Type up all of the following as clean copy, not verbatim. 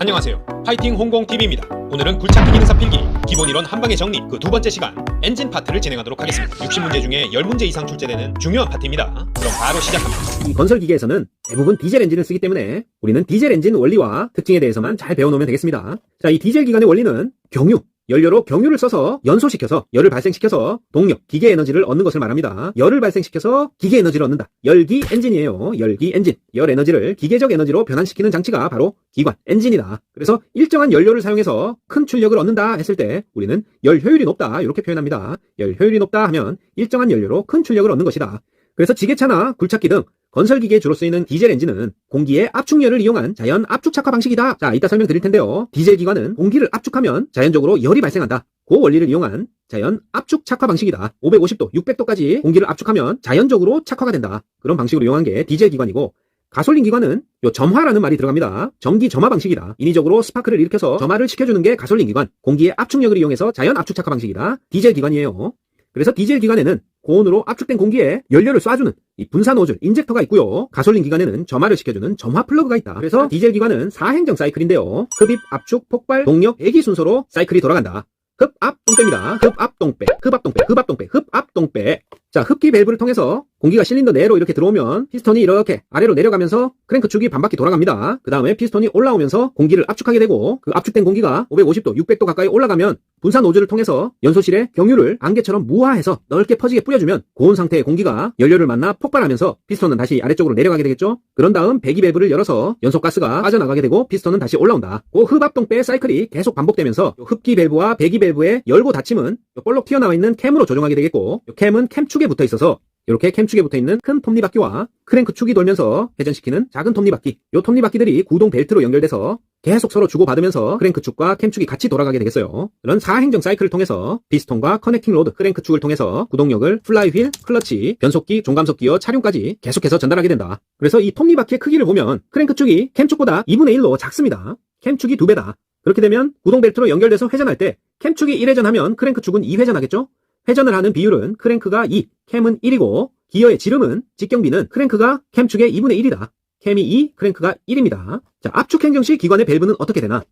안녕하세요. 파이팅 홍공TV입니다. 오늘은 굴착기 기능사 필기, 기본이론 한방의 정리 그 두 번째 시간 엔진 파트를 진행하도록 하겠습니다. 60문제 중에 10문제 이상 출제되는 중요한 파트입니다. 그럼 바로 시작합니다. 이 건설 기계에서는 대부분 디젤 엔진을 쓰기 때문에 우리는 디젤 엔진 원리와 특징에 대해서만 잘 배워놓으면 되겠습니다. 자, 이 디젤 기관의 원리는 경유, 연료로 경유를 써서 연소시켜서 열을 발생시켜서 동력, 기계 에너지를 얻는 것을 말합니다. 열을 발생시켜서 기계 에너지를 얻는다. 열기 엔진이에요. 열기 엔진. 열 에너지를 기계적 에너지로 변환시키는 장치가 바로 기관, 엔진이다. 그래서 일정한 연료를 사용해서 큰 출력을 얻는다 했을 때 우리는 열 효율이 높다 이렇게 표현합니다. 열 효율이 높다 하면 일정한 연료로 큰 출력을 얻는 것이다. 그래서 지게차나 굴착기 등 건설기계에 주로 쓰이는 디젤 엔진은 공기의 압축열을 이용한 자연 압축 착화 방식이다. 자, 이따 설명드릴 텐데요. 디젤 기관은 공기를 압축하면 자연적으로 열이 발생한다. 그 원리를 이용한 자연 압축 착화 방식이다. 550도, 600도까지 공기를 압축하면 자연적으로 착화가 된다. 그런 방식으로 이용한 게 디젤 기관이고, 가솔린 기관은 요 점화라는 말이 들어갑니다. 전기 점화 방식이다. 인위적으로 스파크를 일으켜서 점화를 시켜주는 게 가솔린 기관. 공기의 압축력을 이용해서 자연 압축 착화 방식이다. 디젤 기관이에요. 그래서 디젤 기관에는 고온으로 압축된 공기에 연료를 쏴주는 이 분사 노즐, 인젝터가 있고요. 가솔린 기관에는 점화를 시켜주는 점화 플러그가 있다. 그래서 디젤 기관은 4행정 사이클인데요. 흡입, 압축, 폭발, 동력, 배기 순서로 사이클이 돌아간다. 흡, 압, 동빼입니다. 흡, 압, 동빼, 흡, 압, 동빼, 흡, 압, 동빼, 흡, 압, 동빼. 자, 흡기 밸브를 통해서 공기가 실린더 내로 이렇게 들어오면 피스톤이 이렇게 아래로 내려가면서 크랭크 축이 반바퀴 돌아갑니다. 그 다음에 피스톤이 올라오면서 공기를 압축하게 되고, 그 압축된 공기가 550도, 600도 가까이 올라가면 분사 노즐을 통해서 연소실에 경유를 안개처럼 무화해서 넓게 퍼지게 뿌려주면 고온 상태의 공기가 연료를 만나 폭발하면서 피스톤은 다시 아래쪽으로 내려가게 되겠죠. 그런 다음 배기 밸브를 열어서 연소가스가 빠져나가게 되고 피스톤은 다시 올라온다. 그 흡압동배의 사이클이 계속 반복되면서 흡기 밸브와 배기 밸브의 열고 닫힘은 볼록 튀어나와 있는 캠으로 조정하게 되겠고, 캠은 캠축에 붙어 있어서 이렇게 캠축에 붙어있는 큰 톱니바퀴와 크랭크 축이 돌면서 회전시키는 작은 톱니바퀴, 요 톱니바퀴들이 구동 벨트로 연결돼서 계속 서로 주고받으면서 크랭크 축과 캠축이 같이 돌아가게 되겠어요. 그런 4행정 사이클을 통해서 피스톤과 커넥팅 로드, 크랭크 축을 통해서 구동력을 플라이휠, 클러치, 변속기, 종감속 기어, 차륜까지 계속해서 전달하게 된다. 그래서 이 톱니바퀴의 크기를 보면 크랭크 축이 캠축보다 2분의 1로 작습니다. 캠축이 2배다. 그렇게 되면 구동 벨트로 연결돼서 회전할 때 캠축이 1회전하면 크랭크 축은 2회전하겠죠? 회전을 하는 비율은 크랭크가 2, 캠은 1이고 기어의 지름은 직경비는 크랭크가 캠축의 2분의 1이다. 캠이 2, 크랭크가 1입니다. 자, 압축 행정 시 기관의 밸브는 어떻게 되나?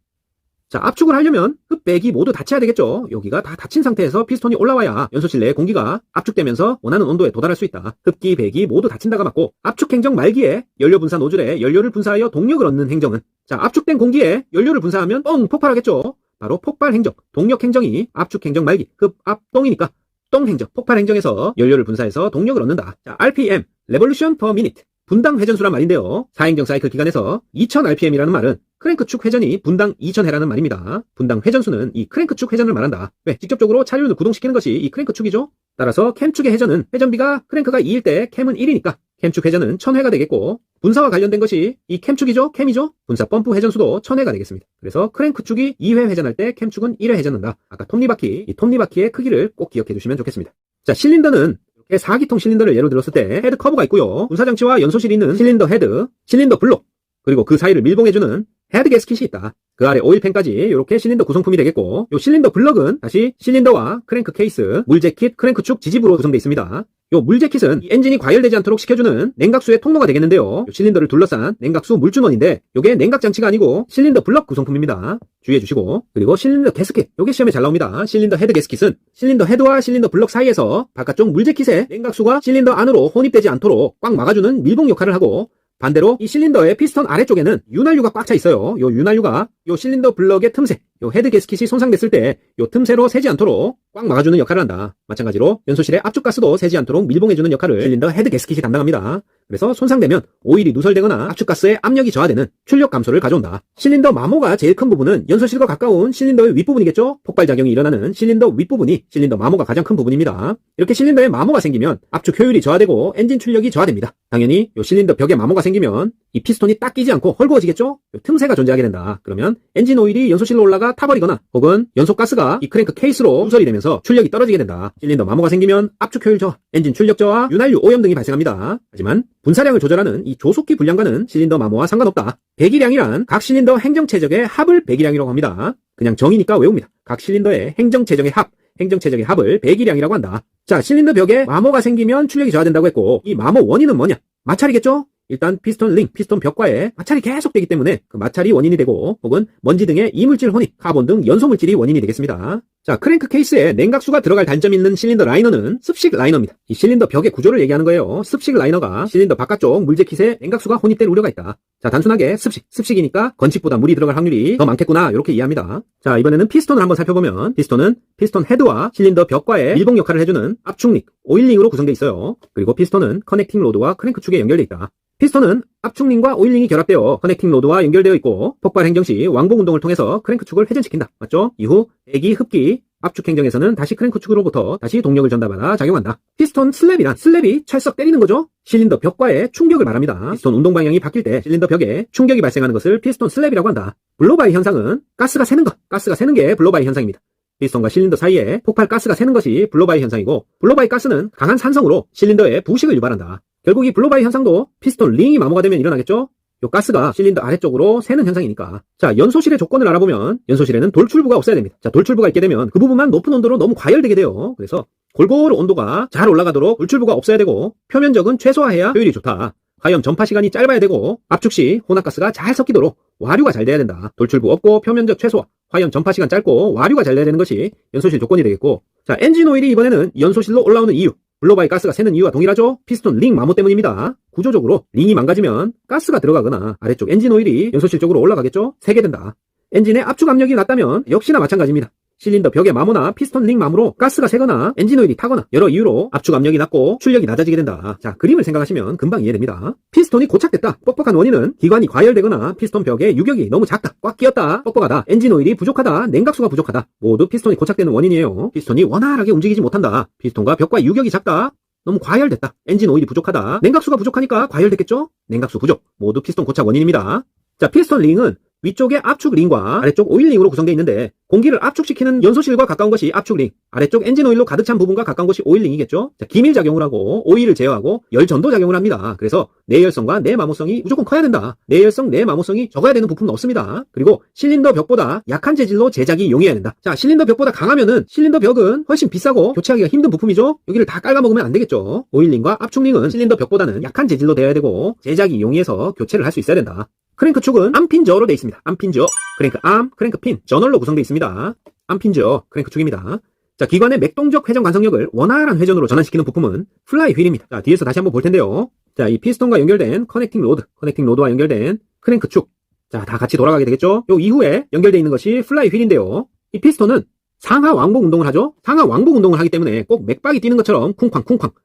자, 압축을 하려면 흡, 배기 모두 닫혀야 되겠죠. 여기가 다 닫힌 상태에서 피스톤이 올라와야 연소실 내에 공기가 압축되면서 원하는 온도에 도달할 수 있다. 흡기, 배기 모두 닫힌다가 맞고, 압축 행정 말기에 연료 분사 노즐에 연료를 분사하여 동력을 얻는 행정은, 자, 압축된 공기에 연료를 분사하면 뻥 폭발하겠죠. 바로 폭발 행정, 동력 행정이 압축 행정 말기, 흡, 압, 동이니까 동 행정, 폭발 행정에서 연료를 분사해서 동력을 얻는다. 자, RPM, Revolution per Minute, 분당 회전수란 말인데요. 4행정 사이클 기간에서 2000rpm이라는 말은 크랭크 축 회전이 분당 2000회라는 말입니다. 분당 회전수는 이 크랭크 축 회전을 말한다. 왜? 직접적으로 차륜을 구동시키는 것이 이 크랭크 축이죠. 따라서 캠 축의 회전은 회전비가 크랭크가 2일 때 캠은 1이니까 캠 축 회전은 1000회가 되겠고, 분사와 관련된 것이 이 캠 축이죠. 캠이죠. 분사 펌프 회전수도 1000회가 되겠습니다. 그래서 크랭크 축이 2회 회전할 때 캠 축은 1회 회전한다. 아까 톱니바퀴, 이 톱니바퀴의 크기를 꼭 기억해 두시면 좋겠습니다. 자, 실린더는 이렇게 4기통 실린더를 예로 들었을 때 헤드 커브가 있고요. 분사장치와 연소실이 있는 실린더 헤드, 실린더 블록, 그리고 그 사이를 밀봉해주는 헤드 게스킷이 있다. 그 아래 오일팬까지 이렇게 실린더 구성품이 되겠고, 요 실린더 블럭은 다시 실린더와 크랭크 케이스, 물재킷, 크랭크 축 지집으로 구성되어 있습니다. 요 물재킷은 이 엔진이 과열되지 않도록 시켜주는 냉각수의 통로가 되겠는데요. 요 실린더를 둘러싼 냉각수 물주머니인데, 요게 냉각 장치가 아니고 실린더 블럭 구성품입니다. 주의해 주시고, 그리고 실린더 게스킷, 요게 시험에 잘 나옵니다. 실린더 헤드 게스킷은 실린더 헤드와 실린더 블럭 사이에서 바깥쪽 물재킷에 냉각수가 실린더 안으로 혼입되지 않도록 꽉 막아주는 밀봉 역할을 하고, 반대로 이 실린더의 피스톤 아래쪽에는 윤활유가 꽉 차 있어요. 요 윤활유가 요 실린더 블럭의 틈새, 요 헤드 게스킷이 손상됐을 때 요 틈새로 새지 않도록 꽉 막아주는 역할을 한다. 마찬가지로 연소실의 압축가스도 새지 않도록 밀봉해주는 역할을 실린더 헤드 게스킷이 담당합니다. 그래서 손상되면 오일이 누설되거나 압축가스의 압력이 저하되는 출력 감소를 가져온다. 실린더 마모가 제일 큰 부분은 연소실과 가까운 실린더의 윗부분이겠죠? 폭발작용이 일어나는 실린더 윗부분이 실린더 마모가 가장 큰 부분입니다. 이렇게 실린더에 마모가 생기면 압축 효율이 저하되고 엔진 출력이 저하됩니다. 당연히 요 실린더 벽에 마모가 생기면 이 피스톤이 딱 끼지 않고 헐거워지겠죠? 요 틈새가 존재하게 된다. 그러면 엔진 오일이 연소실로 올라가 타버리거나 혹은 연소가스가 이 크랭크 케이스로 누설이 되면서 출력이 떨어지게 된다. 실린더 마모가 생기면 압축 효율 저하, 엔진 출력 저하, 윤활유 오염 등이 발생합니다. 하지만 분사량을 조절하는 이 조속기 분량과는 실린더 마모와 상관없다. 배기량이란 각 실린더 행정체적의 합을 배기량이라고 합니다. 그냥 정의니까 외웁니다. 각 실린더의 행정체적의 합, 행정체적의 합을 배기량이라고 한다. 자, 실린더 벽에 마모가 생기면 출력이 저하된다고 했고, 이 마모 원인은 뭐냐? 마찰이겠죠? 일단 피스톤 링, 피스톤 벽과의 마찰이 계속되기 때문에 그 마찰이 원인이 되고 혹은 먼지 등의 이물질 혼입, 카본 등 연소물질이 원인이 되겠습니다. 자, 크랭크 케이스에 냉각수가 들어갈 단점이 있는 실린더 라이너는 습식 라이너입니다. 이 실린더 벽의 구조를 얘기하는 거예요. 습식 라이너가 실린더 바깥쪽 물재킷에 냉각수가 혼입될 우려가 있다. 자, 단순하게 습식이니까 건식보다 물이 들어갈 확률이 더 많겠구나 이렇게 이해합니다. 자, 이번에는 피스톤을 한번 살펴보면 피스톤은 피스톤 헤드와 실린더 벽과의 밀봉 역할을 해주는 압축링, 오일링으로 구성되어 있어요. 그리고 피스톤은 커넥팅 로드와 크랭크 축에 연결되어 있다. 피스톤은 압축링과 오일링이 결합되어 커넥팅 로드와 연결되어 있고 폭발 행정 시 왕복 운동을 통해서 크랭크 축을 회전시킨다. 맞죠? 이후 배기, 흡기, 압축 행정에서는 다시 크랭크 축으로부터 다시 동력을 전달받아 작용한다. 피스톤 슬랩이 찰썩 때리는 거죠. 실린더 벽과의 충격을 말합니다. 피스톤 운동 방향이 바뀔 때 실린더 벽에 충격이 발생하는 것을 피스톤 슬랩이라고 한다. 블로바이 현상은 가스가 새는 게 블로바이 현상입니다. 피스톤과 실린더 사이에 폭발 가스가 새는 것이 블로바이 현상이고, 블로바이 가스는 강한 산성으로 실린더에 부식을 유발한다. 결국 이 블로바이 현상도 피스톤 링이 마모가 되면 일어나겠죠? 요 가스가 실린더 아래쪽으로 새는 현상이니까. 자, 연소실의 조건을 알아보면 연소실에는 돌출부가 없어야 됩니다. 자, 돌출부가 있게 되면 그 부분만 높은 온도로 너무 과열되게 돼요. 그래서 골고루 온도가 잘 올라가도록 돌출부가 없어야 되고, 표면적은 최소화해야 효율이 좋다. 화염 전파 시간이 짧아야 되고, 압축 시 혼합가스가 잘 섞이도록 와류가 잘 돼야 된다. 돌출부 없고 표면적 최소화, 화염 전파 시간 짧고 와류가 잘 돼야 되는 것이 연소실 조건이 되겠고, 자, 엔진 오일이 이번에는 연소실로 올라오는 이유, 블로바이 가스가 새는 이유와 동일하죠? 피스톤 링 마모 때문입니다. 구조적으로 링이 망가지면 가스가 들어가거나 아래쪽 엔진 오일이 연소실 쪽으로 올라가겠죠? 새게 된다. 엔진의 압축 압력이 낮다면 역시나 마찬가지입니다. 실린더 벽의 마모나 피스톤 링 마모로 가스가 새거나 엔진 오일이 타거나 여러 이유로 압축 압력이 낮고 출력이 낮아지게 된다. 자, 그림을 생각하시면 금방 이해됩니다. 피스톤이 고착됐다. 뻑뻑한 원인은 기관이 과열되거나 피스톤 벽에 유격이 너무 작다, 꽉 끼었다, 뻑뻑하다, 엔진 오일이 부족하다, 냉각수가 부족하다. 모두 피스톤이 고착되는 원인이에요. 피스톤이 원활하게 움직이지 못한다. 피스톤과 벽과 유격이 작다. 너무 과열됐다. 엔진 오일이 부족하다. 냉각수가 부족하니까 과열됐겠죠? 냉각수 부족. 모두 피스톤 고착 원인입니다. 자, 피스톤 링은 위쪽에 압축 링과 아래쪽 오일 링으로 구성되어 있는데, 공기를 압축시키는 연소실과 가까운 것이 압축 링, 아래쪽 엔진 오일로 가득 찬 부분과 가까운 것이 오일 링이겠죠. 자, 기밀 작용을 하고 오일을 제어하고 열 전도 작용을 합니다. 그래서 내열성과 내마모성이 무조건 커야 된다. 내열성, 내마모성이 적어야 되는 부품은 없습니다. 그리고 실린더 벽보다 약한 재질로 제작이 용이해야 된다. 자, 실린더 벽보다 강하면은 실린더 벽은 훨씬 비싸고 교체하기가 힘든 부품이죠. 여기를 다 깔아먹으면 안 되겠죠. 오일 링과 압축 링은 실린더 벽보다는 약한 재질로 되어야 되고 제작이 용이해서 교체를 할 수 있어야 된다. 크랭크 축은 암핀저어로 되어 있습니다. 암핀저어, 크랭크 암, 크랭크 핀, 저널로 구성되어 있습니다. 암핀저어, 크랭크 축입니다. 자, 기관의 맥동적 회전 관성력을 원활한 회전으로 전환시키는 부품은 플라이 휠입니다. 자, 뒤에서 다시 한번 볼 텐데요. 자, 이 피스톤과 연결된 커넥팅 로드와 연결된 크랭크 축. 자, 다 같이 돌아가게 되겠죠? 요 이후에 연결되어 있는 것이 플라이 휠인데요. 이 피스톤은 상하 왕복 운동을 하죠? 상하 왕복 운동을 하기 때문에 꼭 맥박이 뛰는 것처럼 쿵쾅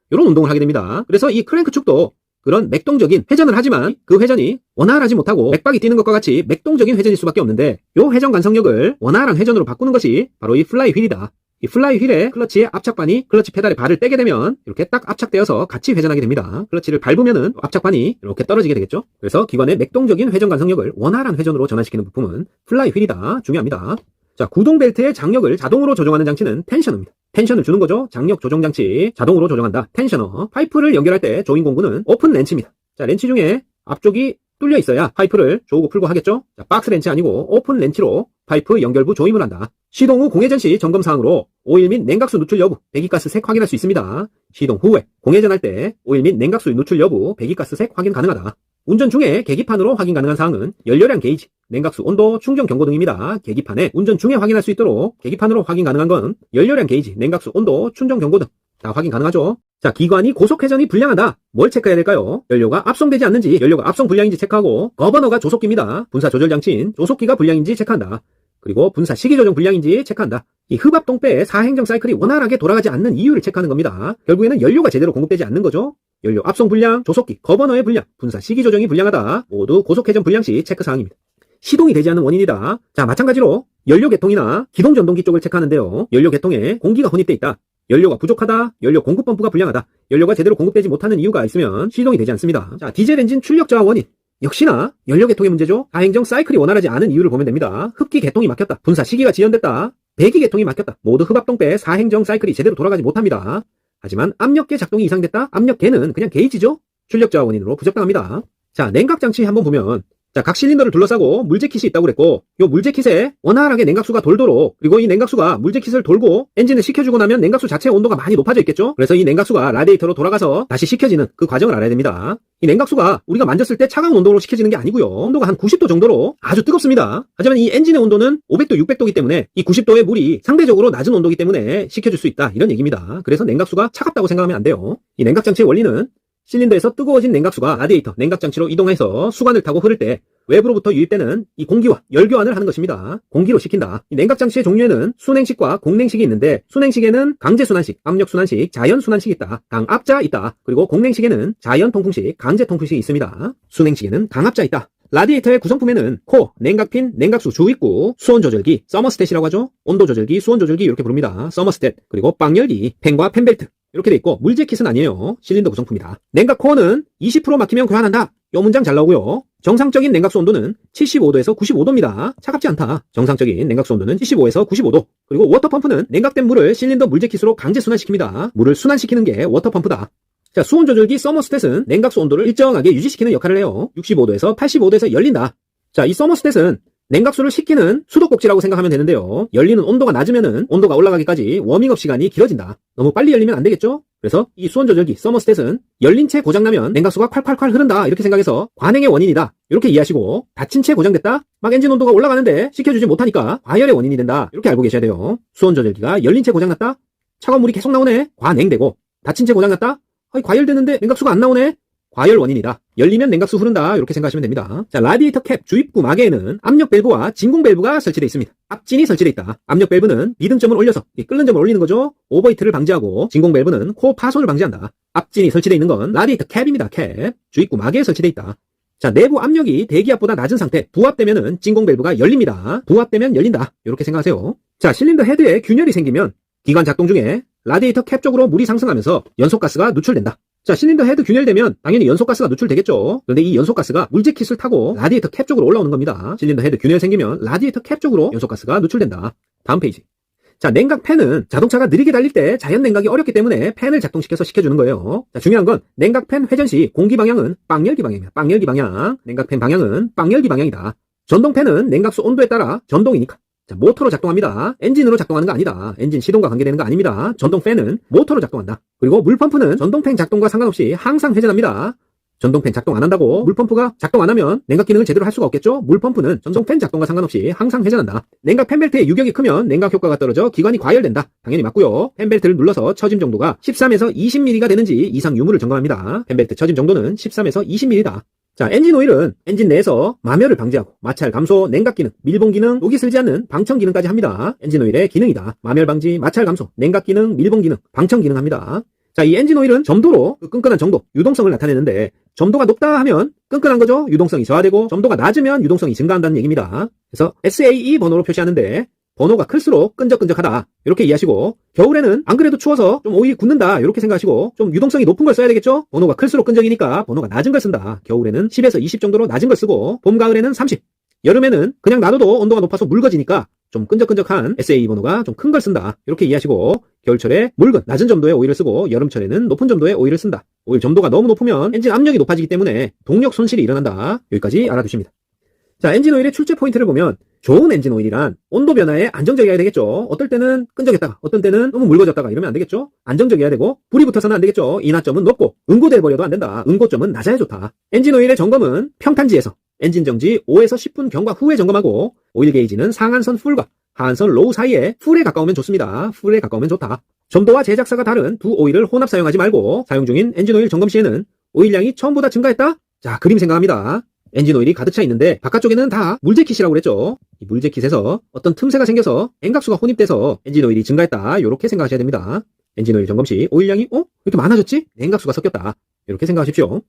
이런 운동을 하게 됩니다. 그래서 이 크랭크 축도 그런 맥동적인 회전을 하지만 그 회전이 원활하지 못하고 맥박이 뛰는 것과 같이 맥동적인 회전일 수밖에 없는데, 요 회전 간성력을 원활한 회전으로 바꾸는 것이 바로 이 플라이 휠이다. 이 플라이 휠의 클러치의 압착반이 클러치 페달에 발을 떼게 되면 이렇게 딱 압착되어서 같이 회전하게 됩니다. 클러치를 밟으면은 압착반이 이렇게 떨어지게 되겠죠. 그래서 기관의 맥동적인 회전 간성력을 원활한 회전으로 전환시키는 부품은 플라이 휠이다. 중요합니다. 자, 구동 벨트의 장력을 자동으로 조정하는 장치는 텐셔너입니다. 텐션을 주는 거죠. 장력 조정 장치 자동으로 조정한다. 텐셔너. 파이프를 연결할 때 조인 공구는 오픈 렌치입니다. 자, 렌치 중에 앞쪽이 뚫려 있어야 파이프를 조고 풀고 하겠죠. 자, 박스 렌치 아니고 오픈 렌치로 파이프 연결부 조임을 한다. 시동 후 공회전 시 점검 사항으로 오일 및 냉각수 누출 여부, 배기가스 색 확인할 수 있습니다. 시동 후에 공회전할 때 오일 및 냉각수 누출 여부, 배기가스 색 확인 가능하다. 운전 중에 계기판으로 확인 가능한 사항은 연료량 게이지, 냉각수 온도, 충전 경고 등입니다. 계기판에 운전 중에 확인할 수 있도록 계기판으로 확인 가능한 건 연료량 게이지, 냉각수 온도, 충전 경고 등 다 확인 가능하죠. 자, 기관이 고속 회전이 불량하다. 뭘 체크해야 될까요? 연료가 압송되지 않는지, 연료가 압송 불량인지 체크하고, 거버너가 조속기입니다. 분사 조절 장치인 조속기가 불량인지 체크한다. 그리고 분사 시기 조정 불량인지 체크한다. 이 흡압 동배의 사행정 사이클이 원활하게 돌아가지 않는 이유를 체크하는 겁니다. 결국에는 연료가 제대로 공급되지 않는 거죠. 연료 압송 불량, 조속기, 거버너의 불량, 분사 시기 조정이 불량하다. 모두 고속 회전 불량 시 체크 사항입니다. 시동이 되지 않는 원인이다. 자, 마찬가지로 연료 개통이나 기동 전동기 쪽을 체크하는데요. 연료 개통에 공기가 혼입돼 있다. 연료가 부족하다, 연료 공급 펌프가 불량하다, 연료가 제대로 공급되지 못하는 이유가 있으면 시동이 되지 않습니다. 자, 디젤 엔진 출력 저하 원인. 역시나 연료 개통의 문제죠. 사행정 사이클이 원활하지 않은 이유를 보면 됩니다. 흡기 개통이 막혔다, 분사 시기가 지연됐다, 배기 개통이 막혔다. 모두 흡압동배 사행정 사이클이 제대로 돌아가지 못합니다. 하지만 압력계 작동이 이상됐다. 압력계는 그냥 게이지죠. 출력 저하 원인으로 부적당합니다. 자, 냉각 장치 한번 보면 자, 각 실린더를 둘러싸고 물재킷이 있다고 그랬고, 요 물재킷에 원활하게 냉각수가 돌도록, 그리고 이 냉각수가 물재킷을 돌고 엔진을 식혀주고 나면 냉각수 자체의 온도가 많이 높아져 있겠죠? 그래서 이 냉각수가 라디에이터로 돌아가서 다시 식혀지는 그 과정을 알아야 됩니다. 이 냉각수가 우리가 만졌을 때 차가운 온도로 식혀지는 게 아니고요. 온도가 한 90도 정도로 아주 뜨겁습니다. 하지만 이 엔진의 온도는 500도, 600도이기 때문에 이 90도의 물이 상대적으로 낮은 온도이기 때문에 식혀줄 수 있다. 이런 얘기입니다. 그래서 냉각수가 차갑다고 생각하면 안 돼요. 이 냉각장치의 원리는 실린더에서 뜨거워진 냉각수가 라디에이터, 냉각장치로 이동해서 수관을 타고 흐를 때 외부로부터 유입되는 이 공기와 열교환을 하는 것입니다. 공기로 식힌다. 이 냉각장치의 종류에는 순행식과 공냉식이 있는데, 순행식에는 강제순환식, 압력순환식, 자연순환식이 있다. 강압자 있다. 그리고 공냉식에는 자연통풍식, 강제통풍식이 있습니다. 순행식에는 강압자 있다. 라디에이터의 구성품에는 코어, 냉각핀, 냉각수 주입구, 수온조절기, 서머스탯이라고 하죠. 온도조절기, 수온조절기 이렇게 부릅니다. 서머스탯, 그리고 빵열기, 팬과 팬벨트 이렇게 돼 있고, 물재킷은 아니에요. 실린더 구성품이다. 냉각 코어는 20% 막히면 교환한다. 요 문장 잘 나오고요. 정상적인 냉각수 온도는 75도에서 95도입니다. 차갑지 않다. 정상적인 냉각수 온도는 75에서 95도. 그리고 워터펌프는 냉각된 물을 실린더 물재킷으로 강제 순환시킵니다. 물을 순환시키는 게 워터펌프다. 자, 수온 조절기 서머스탯은 냉각수 온도를 일정하게 유지시키는 역할을 해요. 65도에서 85도에서 열린다. 자, 이 서머스탯은 냉각수를 식히는 수도꼭지라고 생각하면 되는데요. 열리는 온도가 낮으면은 온도가 올라가기까지 워밍업 시간이 길어진다. 너무 빨리 열리면 안 되겠죠? 그래서 이 수온 조절기 서머스탯은 열린 채 고장나면 냉각수가 콸콸콸 흐른다 이렇게 생각해서 관행의 원인이다 이렇게 이해하시고, 닫힌 채 고장됐다? 막 엔진 온도가 올라가는데 식혀주지 못하니까 과열의 원인이 된다 이렇게 알고 계셔야 돼요. 수온 조절기가 열린 채 고장났다? 차가운 물이 계속 나오네? 관행되고, 닫힌 채 고장났다? 과열되는데 냉각수가 안 나오네? 과열 원인이다. 열리면 냉각수 흐른다 이렇게 생각하시면 됩니다. 자, 라디에이터 캡 주입구 마개에는 압력 밸브와 진공 밸브가 설치되어 있습니다. 압진이 설치되어 있다. 압력 밸브는 비등점을 올려서 끓는 점을 올리는 거죠. 오버히트를 방지하고, 진공 밸브는 코어 파손을 방지한다. 압진이 설치되어 있는 건 라디에이터 캡입니다. 캡. 주입구 마개에 설치되어 있다. 자, 내부 압력이 대기압보다 낮은 상태, 부압되면은 진공 밸브가 열립니다. 부압되면 열린다 이렇게 생각하세요. 자, 실린더 헤드에 균열이 생기면 기관 작동 중에 라디에이터 캡 쪽으로 물이 상승하면서 연소가스가 누출된다. 자, 실린더 헤드 균열되면 당연히 연소가스가 누출되겠죠. 그런데 이 연소가스가 물재킷을 타고 라디에이터 캡 쪽으로 올라오는 겁니다. 실린더 헤드 균열 생기면 라디에이터 캡 쪽으로 연소가스가 누출된다. 다음 페이지. 자, 냉각 팬은 자동차가 느리게 달릴 때 자연 냉각이 어렵기 때문에 팬을 작동시켜서 식혀주는 거예요. 자, 중요한 건 냉각 팬 회전 시 공기 방향은 빵열기 방향입니다. 빵열기 방향. 냉각 팬 방향은 빵열기 방향이다. 전동 팬은 냉각수 온도에 따라 전동이니까. 자, 모터로 작동합니다. 엔진으로 작동하는 거 아니다. 엔진 시동과 관계되는 거 아닙니다. 전동 팬은 모터로 작동한다. 그리고 물펌프는 전동팬 작동과 상관없이 항상 회전합니다. 전동팬 작동 안 한다고 물펌프가 작동 안 하면 냉각 기능을 제대로 할 수가 없겠죠? 물펌프는 전동팬 작동과 상관없이 항상 회전한다. 냉각 팬벨트의 유격이 크면 냉각 효과가 떨어져 기관이 과열된다. 당연히 맞고요. 팬벨트를 눌러서 처짐 정도가 13에서 20mm가 되는지 이상 유무를 점검합니다. 팬벨트 처짐 정도는 13에서 20mm다. 자, 엔진 오일은 엔진 내에서 마멸을 방지하고 마찰 감소, 냉각 기능, 밀봉 기능, 녹이 슬지 않는 방청 기능까지 합니다. 엔진 오일의 기능이다. 마멸 방지, 마찰 감소, 냉각 기능, 밀봉 기능, 방청 기능 합니다. 자, 이 엔진 오일은 점도로 그 끈끈한 정도, 유동성을 나타내는데, 점도가 높다 하면 끈끈한 거죠. 유동성이 저하되고, 점도가 낮으면 유동성이 증가한다는 얘기입니다. 그래서 SAE 번호로 표시하는데, 번호가 클수록 끈적끈적하다 이렇게 이해하시고, 겨울에는 안 그래도 추워서 좀 오일이 굳는다 이렇게 생각하시고, 좀 유동성이 높은 걸 써야 되겠죠. 번호가 클수록 끈적이니까 번호가 낮은 걸 쓴다. 겨울에는 10에서 20 정도로 낮은 걸 쓰고, 봄 가을에는 30, 여름에는 그냥 놔둬도 온도가 높아서 묽어지니까 좀 끈적끈적한 SAE 번호가 좀 큰 걸 쓴다 이렇게 이해하시고, 겨울철에 묽은 낮은 점도의 오일을 쓰고, 여름철에는 높은 점도의 오일을 쓴다. 오일 점도가 너무 높으면 엔진 압력이 높아지기 때문에 동력 손실이 일어난다. 여기까지 알아두십니다. 자, 엔진 오일의 출제 포인트를 보면, 좋은 엔진 오일이란 온도 변화에 안정적이어야 되겠죠. 어떨 때는 끈적였다가 어떤 때는 너무 묽어졌다가 이러면 안 되겠죠. 안정적이어야 되고, 불이 붙어서는 안 되겠죠. 인하점은 높고 응고돼 버려도 안 된다. 응고점은 낮아야 좋다. 엔진 오일의 점검은 평탄지에서 엔진 정지 5에서 10분 경과 후에 점검하고, 오일 게이지는 상한선 풀과 하한선 로우 사이에 풀에 가까우면 좋습니다. 풀에 가까우면 좋다. 점도와 제작사가 다른 두 오일을 혼합 사용하지 말고, 사용 중인 엔진 오일 점검 시에는 오일량이 처음보다 증가했다? 자, 그림 생각합니다. 엔진 오일이 가득 차 있는데 바깥쪽에는 다 물재킷이라고 그랬죠. 이 물재킷에서 어떤 틈새가 생겨서 냉각수가 혼입돼서 엔진 오일이 증가했다. 이렇게 생각하셔야 됩니다. 엔진 오일 점검 시 오일량이 이렇게 많아졌지? 냉각수가 섞였다. 이렇게 생각하십시오.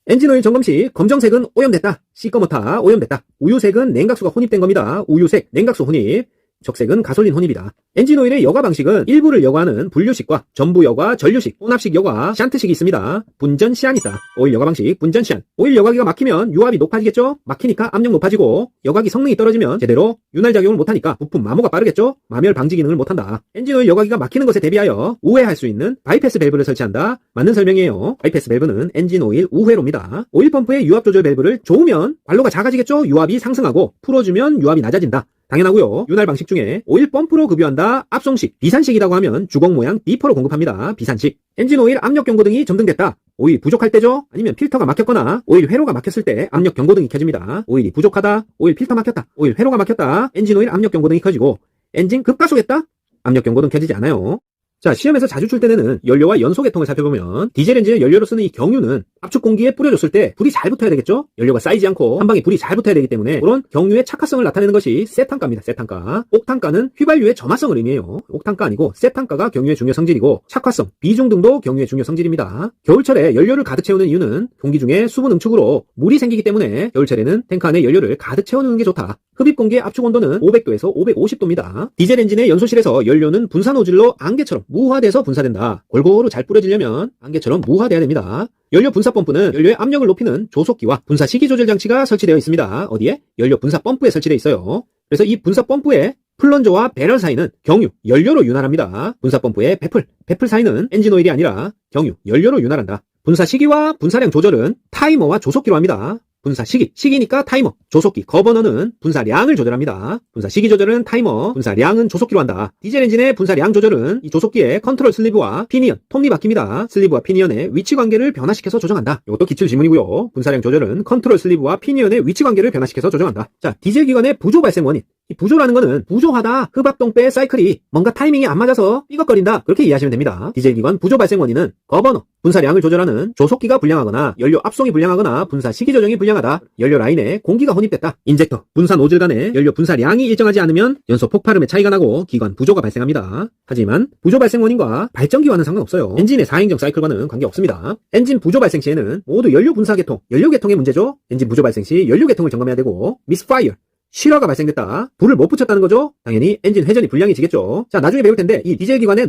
엔진 오일 점검 시 검정색은 오염됐다. 시꺼멓다. 오염됐다. 우유색은 냉각수가 혼입된 겁니다. 우유색 냉각수 혼입. 적색은 가솔린 혼입이다. 엔진오일의 여과 방식은 일부를 여과하는 분류식과 전부 여과, 전류식, 혼합식 여과, 샨트식이 있습니다. 분전 시안이 있다. 오일 여과 방식, 분전 시안. 오일 여과기가 막히면 유압이 높아지겠죠? 막히니까 압력 높아지고 여과기 성능이 떨어지면 제대로 윤활작용을 못하니까 부품 마모가 빠르겠죠? 마멸 방지 기능을 못한다. 엔진오일 여과기가 막히는 것에 대비하여 우회할 수 있는 바이패스 밸브를 설치한다. 맞는 설명이에요. 바이패스 밸브는 엔진오일 우회로입니다. 오일 펌프의 유압 조절 밸브를 조으면 관로가 작아지겠죠? 유압이 상승하고 풀어주면 유압이 낮아진다. 당연하고요. 윤활 방식 중에 오일 펌프로 급유한다. 압송식, 비산식이라고 하면 주걱 모양 비퍼로 공급합니다. 비산식. 엔진오일 압력 경고등이 점등됐다. 오일 부족할 때죠? 아니면 필터가 막혔거나 오일 회로가 막혔을 때 압력 경고등이 켜집니다. 오일이 부족하다. 오일 필터 막혔다. 오일 회로가 막혔다. 엔진오일 압력 경고등이 켜지고 엔진 급가속했다? 압력 경고등 켜지지 않아요. 자, 시험에서 자주 출제되는 연료와 연소 계통을 살펴보면 디젤 엔진의 연료로 쓰는 이 경유는 압축 공기에 뿌려줬을 때 불이 잘 붙어야 되겠죠? 연료가 쌓이지 않고 한 방에 불이 잘 붙어야 되기 때문에 그런 경유의 착화성을 나타내는 것이 세탄가입니다. 세탄가. 옥탄가는 휘발유의 점화성을 의미해요. 옥탄가 아니고 세탄가가 경유의 중요 성질이고 착화성, 비중 등도 경유의 중요 성질입니다. 겨울철에 연료를 가득 채우는 이유는 공기 중에 수분 응축으로 물이 생기기 때문에 겨울철에는 탱크 안에 연료를 가득 채워놓는 게 좋다. 흡입 공기의 압축 온도는 500도에서 550도입니다. 디젤 엔진의 연소실에서 연료는 분사 노즐로 안개처럼 무화돼서 분사된다. 골고루 잘 뿌려지려면 안개처럼 무화돼야 됩니다. 연료 분사 펌프는 연료의 압력을 높이는 조속기와 분사 시기 조절 장치가 설치되어 있습니다. 어디에? 연료 분사 펌프에 설치되어 있어요. 그래서 이 분사 펌프에 플런저와 배럴 사이는 경유, 연료로 윤활합니다. 분사 펌프의 배풀 사이는 엔진 오일이 아니라 경유, 연료로 윤활한다. 분사 시기와 분사량 조절은 타이머와 조속기로 합니다. 분사 시기니까 타이머, 조속기, 거버너는 분사량을 조절합니다. 분사 시기 조절은 타이머, 분사량은 조속기로 한다. 디젤 엔진의 분사량 조절은 이 조속기의 컨트롤 슬리브와 피니언, 톱니바퀴입니다. 슬리브와 피니언의 위치 관계를 변화시켜서 조정한다. 이것도 기출 질문이고요. 분사량 조절은 컨트롤 슬리브와 피니언의 위치 관계를 변화시켜서 조정한다. 자, 디젤 기관의 부조 발생 원인. 이 부조라는 거는 부조하다, 흡압동배 사이클이 뭔가 타이밍이 안 맞아서 삐걱거린다. 그렇게 이해하시면 됩니다. 디젤 기관 부조 발생 원인은 거버너, 분사량을 조절하는 조속기가 불량하거나 연료 압송이 불량하거나 분사 시기 조정이 불량하다. 연료 라인에 공기가 혼입됐다. 인젝터, 분사 노즐 간에 연료 분사량이 일정하지 않으면 연소 폭발음의 차이가 나고 기관 부조가 발생합니다. 하지만 부조 발생 원인과 발전기와는 상관없어요. 엔진의 사행정 사이클과는 관계없습니다. 엔진 부조 발생 시에는 모두 연료 분사 계통, 연료 계통의 문제죠. 엔진 부조 발생 시 연료 계통을 점검해야 되고 미스파이어, 실화가 발생됐다. 불을 못 붙였다는 거죠. 당연히 엔진 회전이 불량해지겠죠. 자, 나중에 배울 텐데 이 디젤 기관의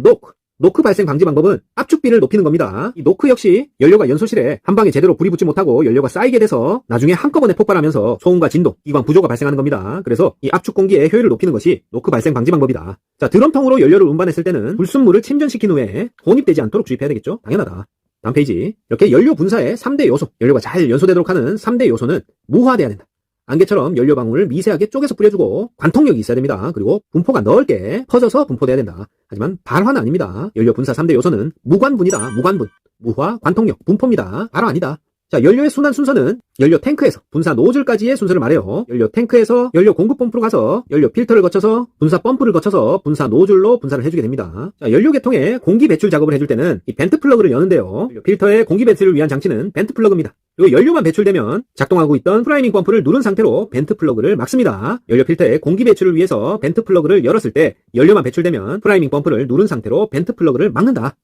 노크 발생 방지 방법은 압축비를 높이는 겁니다. 이 노크 역시 연료가 연소실에 한 방에 제대로 불이 붙지 못하고 연료가 쌓이게 돼서 나중에 한꺼번에 폭발하면서 소음과 진동, 기관 부조가 발생하는 겁니다. 그래서 이 압축 공기의 효율을 높이는 것이 노크 발생 방지 방법이다. 자, 드럼통으로 연료를 운반했을 때는 불순물을 침전시킨 후에 혼입되지 않도록 주입해야 되겠죠. 당연하다. 다음 페이지. 이렇게 연료 분사의 3대 요소, 연료가 잘 연소되도록 하는 3대 요소는 무화돼야 된다. 안개처럼 연료 방울을 미세하게 쪼개서 뿌려주고 관통력이 있어야 됩니다. 그리고 분포가 넓게 퍼져서 분포돼야 된다. 하지만 발화는 아닙니다. 연료 분사 3대 요소는 무관분이다. 무관분. 무화, 관통력, 분포입니다. 발화 아니다. 자, 연료의 순환 순서는 연료 탱크에서 분사 노즐까지의 순서를 말해요. 연료 탱크에서 연료 공급 펌프로 가서 연료 필터를 거쳐서 분사 펌프를 거쳐서 분사 노즐로 분사를 해주게 됩니다. 자, 연료 계통에 공기 배출 작업을 해줄 때는 이 벤트 플러그를 여는데요. 연료 필터의 공기 배출을 위한 장치는 벤트 플러그입니다. 그리고 연료만 배출되면 작동하고 있던 프라이밍 펌프를 누른 상태로 벤트 플러그를 막습니다. 연료 필터의 공기 배출을 위해서 벤트 플러그를 열었을 때 연료만 배출되면 프라이밍 펌프를 누른 상태로 벤트 플러그를 막는다.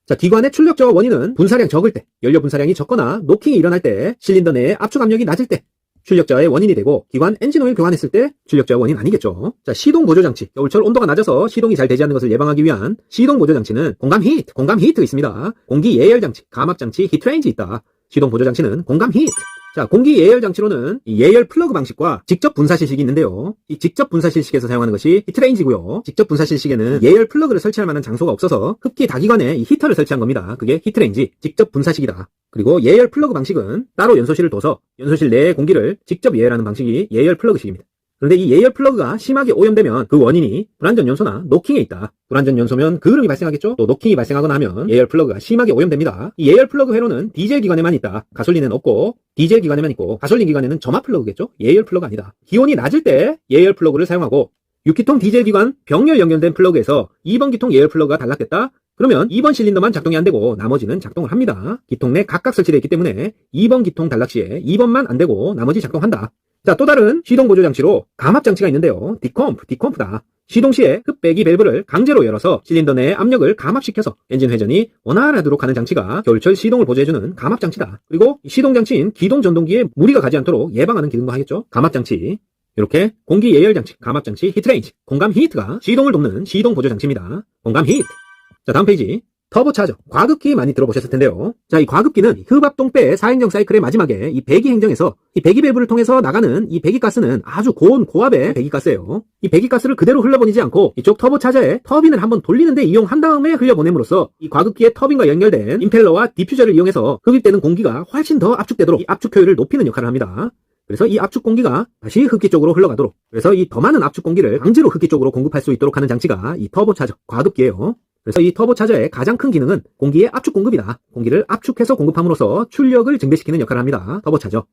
자, 기관의 출력 저하 원인은 분사량 적을 때, 연료 분사량이 적거나 노킹이 일어날 때, 실린더 내의 압축 압력이 낮을 때 출력 저하의 원인이 되고 기관 엔진 오일 교환했을 때 출력 저하 원인 아니겠죠. 자, 시동 보조 장치. 겨울철 온도가 낮아서 시동이 잘 되지 않는 것을 예방하기 위한 시동 보조 장치는 공감 히트 있습니다. 공기 예열 장치, 감압 장치, 히트레인지 있다. 시동 보조 장치는 공감 히트. 자, 공기 예열 장치로는 이 예열 플러그 방식과 직접 분사 실식이 있는데요. 이 직접 분사 실식에서 사용하는 것이 히트레인지고요. 직접 분사 실식에는 예열 플러그를 설치할 만한 장소가 없어서 흡기 다기관에 이 히터를 설치한 겁니다. 그게 히트레인지, 직접 분사식이다. 그리고 예열 플러그 방식은 따로 연소실을 둬서 연소실 내의 공기를 직접 예열하는 방식이 예열 플러그식입니다. 그런데 이 예열 플러그가 심하게 오염되면 그 원인이 불완전 연소나 노킹에 있다. 불완전 연소면 그을음이 발생하겠죠? 또 노킹이 발생하거나 하면 예열 플러그가 심하게 오염됩니다. 이 예열 플러그 회로는 디젤 기관에만 있다. 가솔린에는 없고 디젤 기관에만 있고 가솔린 기관에는 점화 플러그겠죠? 예열 플러그 아니다. 기온이 낮을 때 예열 플러그를 사용하고 6기통 디젤 기관 병렬 연결된 플러그에서 2번 기통 예열 플러그가 단락됐다? 그러면 2번 실린더만 작동이 안 되고 나머지는 작동을 합니다. 기통 내 각각 설치되어 있기 때문에 2번 기통 단락 시에 2번만 안 되고 나머지 작동한다. 자, 또 다른 시동 보조 장치로 감압 장치가 있는데요. 디컴프다. 시동 시에 흡배기 밸브를 강제로 열어서 실린더 내의 압력을 감압시켜서 엔진 회전이 원활하도록 하는 장치가 겨울철 시동을 보조해주는 감압 장치다. 그리고 시동 장치인 기동 전동기에 무리가 가지 않도록 예방하는 기능도 하겠죠. 감압 장치. 이렇게 공기 예열 장치, 감압 장치, 히트레인지, 공감 히트가 시동을 돕는 시동 보조 장치입니다. 공감 히트. 자, 다음 페이지. 터보차저, 과급기 많이 들어보셨을 텐데요. 자, 이 과급기는 흡압동배의 4행정 사이클의 마지막에 이 배기 행정에서 이 배기 밸브를 통해서 나가는 이 배기가스는 아주 고온 고압의 배기가스예요. 이 배기가스를 그대로 흘려보내지 않고 이쪽 터보차저에 터빈을 한번 돌리는데 이용한 다음에 흘려보냄으로써 이 과급기의 터빈과 연결된 임펠러와 디퓨저를 이용해서 흡입되는 공기가 훨씬 더 압축되도록 이 압축 효율을 높이는 역할을 합니다. 그래서 이 압축 공기가 다시 흡기 쪽으로 흘러가도록, 그래서 이 더 많은 압축 공기를 강제로 흡기 쪽으로 공급할 수 있도록 하는 장치가 이 터보차저, 과급기예요. 그래서 이 터보차저의 가장 큰 기능은 공기의 압축 공급이다. 공기를 압축해서 공급함으로써 출력을 증대시키는 역할을 합니다. 터보차저.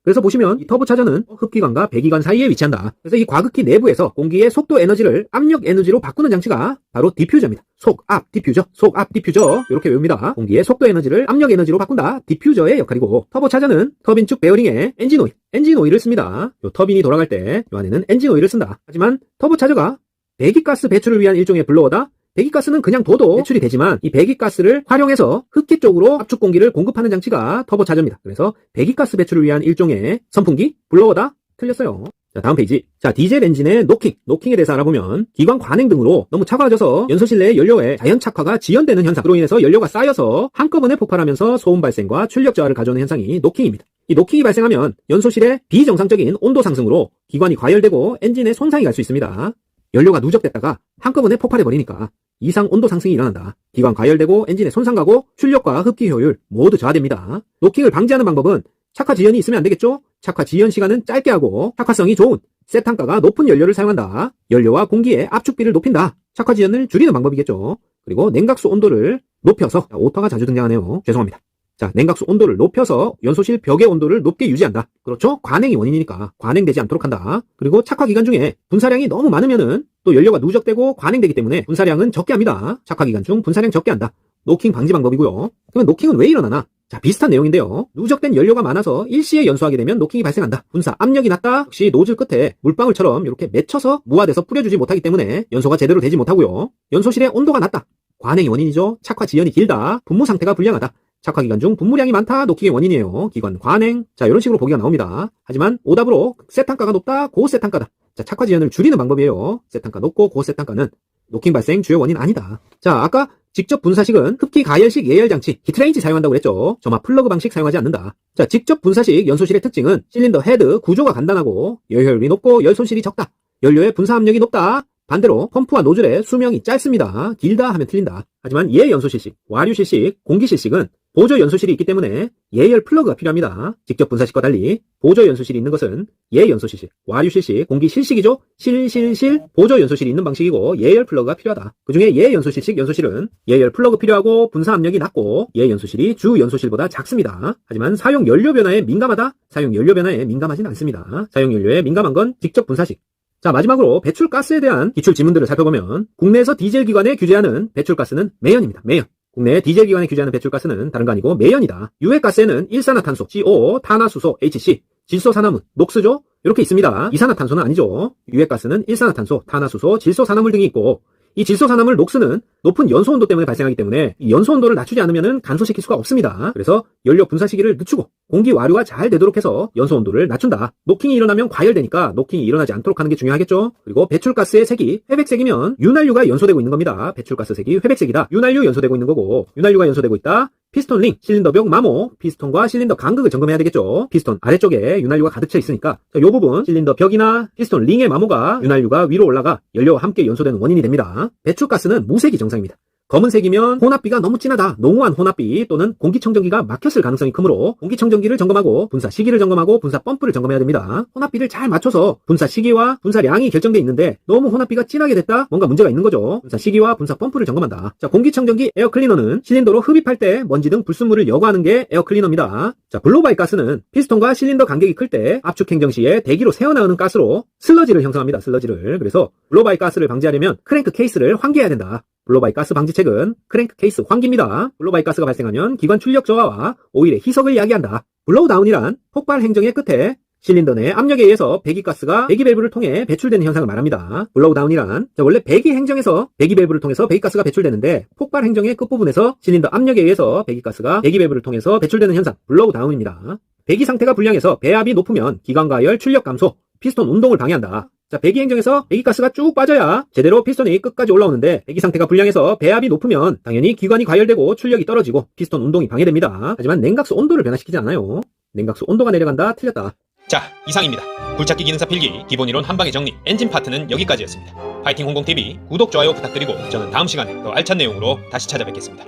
그래서 보시면 이 터보차저는 흡기관과 배기관 사이에 위치한다. 그래서 이 과급기 내부에서 공기의 속도 에너지를 압력 에너지로 바꾸는 장치가 바로 디퓨저입니다. 속압 디퓨저, 속압 디퓨저 이렇게 외웁니다. 공기의 속도 에너지를 압력 에너지로 바꾼다. 디퓨저의 역할이고, 터보차저는 터빈 쪽 베어링에 엔진 오일을 씁니다. 요 터빈이 돌아갈 때 요 안에는 엔진 오일을 쓴다. 하지만 터보차저가 배기가스 배출을 위한 일종의 블로어다. 배기가스는 그냥 둬도 배출이 되지만 이 배기가스를 활용해서 흡기 쪽으로 압축 공기를 공급하는 장치가 터보차저입니다. 그래서 배기가스 배출을 위한 일종의 선풍기, 블로어다. 틀렸어요. 자, 다음 페이지. 자, 디젤 엔진의 노킹에 대해서 알아보면 기관 관행 등으로 너무 차가워져서 연소실 내 연료에 자연 착화가 지연되는 현상으로 인해서 연료가 쌓여서 한꺼번에 폭발하면서 소음 발생과 출력 저하를 가져오는 현상이 노킹입니다. 이 노킹이 발생하면 연소실의 비정상적인 온도 상승으로 기관이 과열되고 엔진에 손상이 갈 수 있습니다. 연료가 누적됐다가 한꺼번에 폭발해버리니까 이상 온도 상승이 일어난다. 기관 과열되고 엔진에 손상 가고 출력과 흡기 효율 모두 저하됩니다. 노킹을 방지하는 방법은 착화 지연이 있으면 안 되겠죠? 착화 지연 시간은 짧게 하고 착화성이 좋은 세탄가가 높은 연료를 사용한다. 연료와 공기의 압축비를 높인다. 착화 지연을 줄이는 방법이겠죠. 그리고 냉각수 온도를 높여서, 오터가 자주 등장하네요. 죄송합니다. 자, 냉각수 온도를 높여서 연소실 벽의 온도를 높게 유지한다. 그렇죠? 관행이 원인이니까 관행되지 않도록 한다. 그리고 착화 기간 중에 분사량이 너무 많으면은 또 연료가 누적되고 관행되기 때문에 분사량은 적게 합니다. 착화 기간 중 분사량 적게 한다. 노킹 방지 방법이고요. 그러면 노킹은 왜 일어나나? 자, 비슷한 내용인데요. 누적된 연료가 많아서 일시에 연소하게 되면 노킹이 발생한다. 분사 압력이 낮다. 역시 노즐 끝에 물방울처럼 이렇게 맺혀서 무화돼서 뿌려주지 못하기 때문에 연소가 제대로 되지 못하고요. 연소실의 온도가 낮다. 관행이 원인이죠. 착화 지연이 길다. 분무 상태가 불량하다. 착화 기간 중 분무량이 많다. 노킹의 원인이에요. 기관 관행. 자, 이런 식으로 보기가 나옵니다. 하지만 오답으로 세탄가가 높다. 고세탄가다. 자, 착화 지연을 줄이는 방법이에요. 세탄가 높고 고세탄가는 노킹 발생 주요 원인 아니다. 자, 아까 직접 분사식은 흡기 가열식 예열 장치 히트레인지 사용한다고 그랬죠. 점화 플러그 방식 사용하지 않는다. 자, 직접 분사식 연소실의 특징은 실린더 헤드 구조가 간단하고 열효율이 높고 열 손실이 적다. 연료의 분사 압력이 높다. 반대로 펌프와 노즐의 수명이 짧습니다. 길다 하면 틀린다. 하지만 예연소실식, 와류실식, 공기실식은 보조 연소실이 있기 때문에 예열 플러그가 필요합니다. 직접 분사식과 달리 보조 연소실이 있는 것은 예연소실식, 와류실식, 공기실식이죠. 실실실 보조 연소실이 있는 방식이고 예열 플러그가 필요하다. 그 중에 예연소실식 연소실은 예열 플러그 필요하고 분사 압력이 낮고 예연소실이 주 연소실보다 작습니다. 하지만 사용 연료 변화에 민감하다? 사용 연료 변화에 민감하진 않습니다. 사용 연료에 민감한 건 직접 분사식. 자, 마지막으로 배출가스에 대한 기출 지문들을 살펴보면 국내에서 디젤 기관에 규제하는 배출가스는 매연입니다. 매연. 국내 디젤 기관에 규제하는 배출가스는 다른 거 아니고 매연이다. 유해가스에는 일산화탄소, CO, 탄화수소, HC, 질소산화물, 녹스죠? 이렇게 있습니다. 이산화탄소는 아니죠. 유해가스는 일산화탄소, 탄화수소, 질소산화물 등이 있고 이 질소산화물 녹스는 높은 연소온도 때문에 발생하기 때문에 이 연소온도를 낮추지 않으면 간소시킬 수가 없습니다. 그래서 연료 분사 시기를 늦추고 공기 와류가 잘 되도록 해서 연소온도를 낮춘다. 노킹이 일어나면 과열되니까 노킹이 일어나지 않도록 하는 게 중요하겠죠. 그리고 배출가스의 색이 회백색이면 윤활유가 연소되고 있는 겁니다. 배출가스 색이 회백색이다. 윤활유 연소되고 있는 거고 윤활유가 연소되고 있다. 피스톤 링, 실린더벽 마모, 피스톤과 실린더 간극을 점검해야 되겠죠. 피스톤 아래쪽에 윤활유가 가득 차 있으니까 이 부분 실린더벽이나 피스톤 링의 마모가 윤활유가 위로 올라가 연료와 함께 연소되는 원인이 됩니다. 배출가스는 무색이 정상입니다. 검은색이면 혼합비가 너무 진하다. 농후한 혼합비 또는 공기청정기가 막혔을 가능성이 크므로 공기청정기를 점검하고 분사 시기를 점검하고 분사 펌프를 점검해야 됩니다. 혼합비를 잘 맞춰서 분사 시기와 분사량이 결정돼 있는데 너무 혼합비가 진하게 됐다? 뭔가 문제가 있는 거죠. 분사 시기와 분사 펌프를 점검한다. 자, 공기청정기 에어클리너는 실린더로 흡입할 때 먼지 등 불순물을 여과하는 게 에어클리너입니다. 자, 블로바이 가스는 피스톤과 실린더 간격이 클 때 압축 행정 시에 대기로 새어나오는 가스로 슬러지를 형성합니다. 슬러지를. 그래서 블로바이 가스를 방지하려면 크랭크 케이스를 환기해야 된다. 블로바이 가스 방지책은 크랭크 케이스 환기입니다. 블로바이 가스가 발생하면 기관 출력 저하와 오일의 희석을 야기한다. 블로우 다운이란 폭발 행정의 끝에 실린더 내 압력에 의해서 배기가스가 배기 밸브를 통해 배출되는 현상을 말합니다. 블로우 다운이란 원래 배기 행정에서 배기 밸브를 통해서 배기가스가 배출되는데 폭발 행정의 끝부분에서 실린더 압력에 의해서 배기가스가 배기 밸브를 통해서 배출되는 현상 블로우 다운입니다. 배기 상태가 불량해서 배압이 높으면 기관 가열 출력 감소, 피스톤 운동을 방해한다. 자, 배기 행정에서 배기가스가 쭉 빠져야 제대로 피스톤이 끝까지 올라오는데 배기 상태가 불량해서 배압이 높으면 당연히 기관이 과열되고 출력이 떨어지고 피스톤 운동이 방해됩니다. 하지만 냉각수 온도를 변화시키지 않아요. 냉각수 온도가 내려간다. 틀렸다. 자, 이상입니다. 굴착기 기능사 필기 기본이론 한방의 정리 엔진 파트는 여기까지였습니다. 파이팅 홍콩TV 구독, 좋아요 부탁드리고 저는 다음 시간에 더 알찬 내용으로 다시 찾아뵙겠습니다.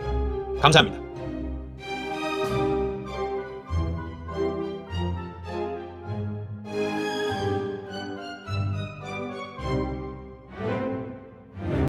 감사합니다.